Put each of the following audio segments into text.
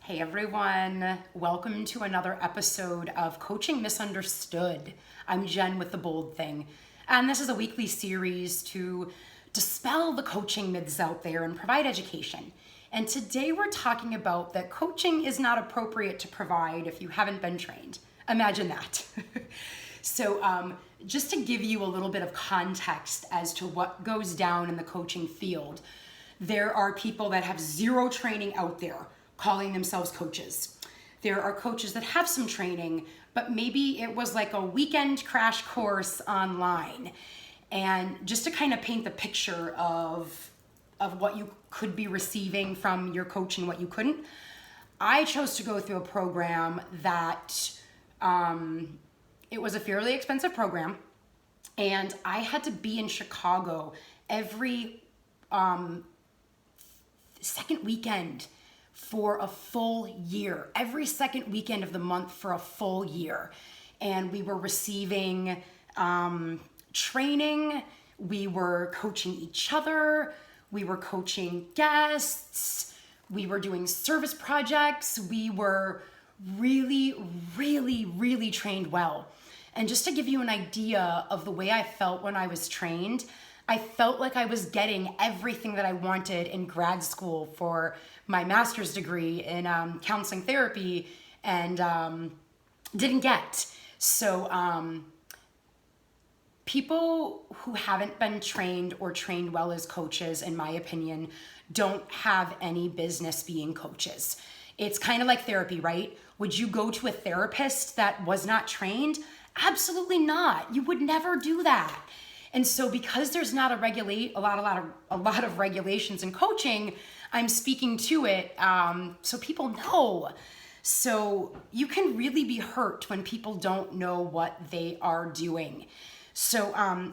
Hey everyone, welcome to another episode of Coaching Misunderstood. I'm Jen with The Bold Thing, and this is a weekly series to dispel the coaching myths out there and provide education. And today we're talking about that coaching is not appropriate to provide if you haven't been trained. Imagine that. So just to give you a little bit of context as to what goes down in the coaching field, there are people that have zero training out there calling themselves coaches. There are coaches that have some training, but maybe it was like a weekend crash course online. And just to kind of paint the picture of what you could be receiving from your coach and what you couldn't, I chose to go through a program that it was a fairly expensive program, and I had to be in Chicago every second weekend for a full year, every second weekend of the month for a full year. And we were receiving training, we were coaching each other, we were coaching guests, we were doing service projects, we were really trained well. And just to give you an idea of the way I felt when I was trained, I felt like I was getting everything that I wanted in grad school for my master's degree in counseling therapy and didn't get. So people who haven't been trained or trained well as coaches, in my opinion, don't have any business being coaches. It's kind of like therapy, right? Would you go to a therapist that was not trained? Absolutely not. You would never do that. And so because there's not a lot of regulations in coaching, I'm speaking to it so people know. So you can really be hurt when people don't know what they are doing. So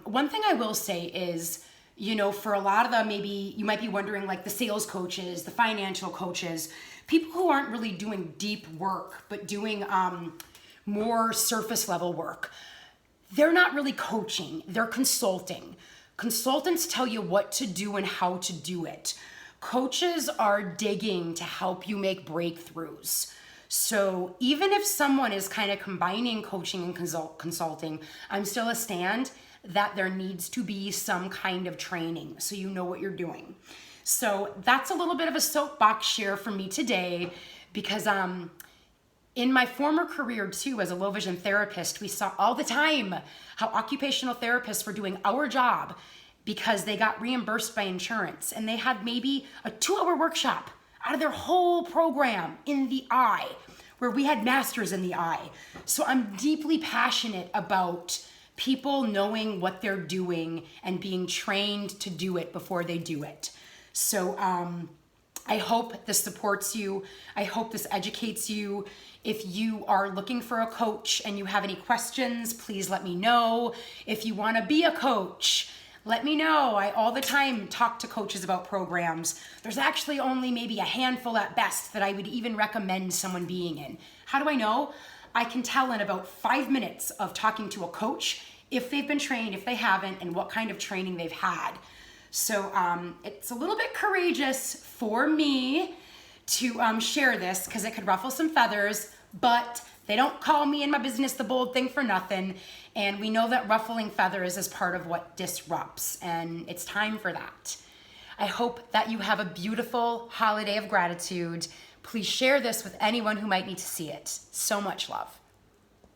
one thing I will say is, for a lot of them, maybe you might be wondering, like the sales coaches, the financial coaches, people who aren't really doing deep work, but doing more surface level work. They're not really coaching, they're consulting. Consultants tell you what to do and how to do it. Coaches are digging to help you make breakthroughs. So even if someone is kind of combining coaching and consulting, I'm still a stand that there needs to be some kind of training so you know what you're doing. So that's a little bit of a soapbox share for me today because in my former career too, as a low vision therapist, we saw all the time how occupational therapists were doing our job because they got reimbursed by insurance and they had maybe a 2-hour workshop out of their whole program in the eye, where we had masters in the eye. So I'm deeply passionate about people knowing what they're doing and being trained to do it before they do it. So I hope this supports you. I hope this educates you. If you are looking for a coach and you have any questions, please let me know. If you want to be a coach, let me know. I all the time talk to coaches about programs. There's actually only maybe a handful at best that I would even recommend someone being in. How do I know? I can tell in about 5 minutes of talking to a coach if they've been trained, if they haven't, and what kind of training they've had. So it's a little bit courageous for me to share this because it could ruffle some feathers, but they don't call me in my business The Bold Thing for nothing. And we know that ruffling feathers is part of what disrupts, and it's time for that. I hope that you have a beautiful holiday of gratitude. Please share this with anyone who might need to see it. So much love.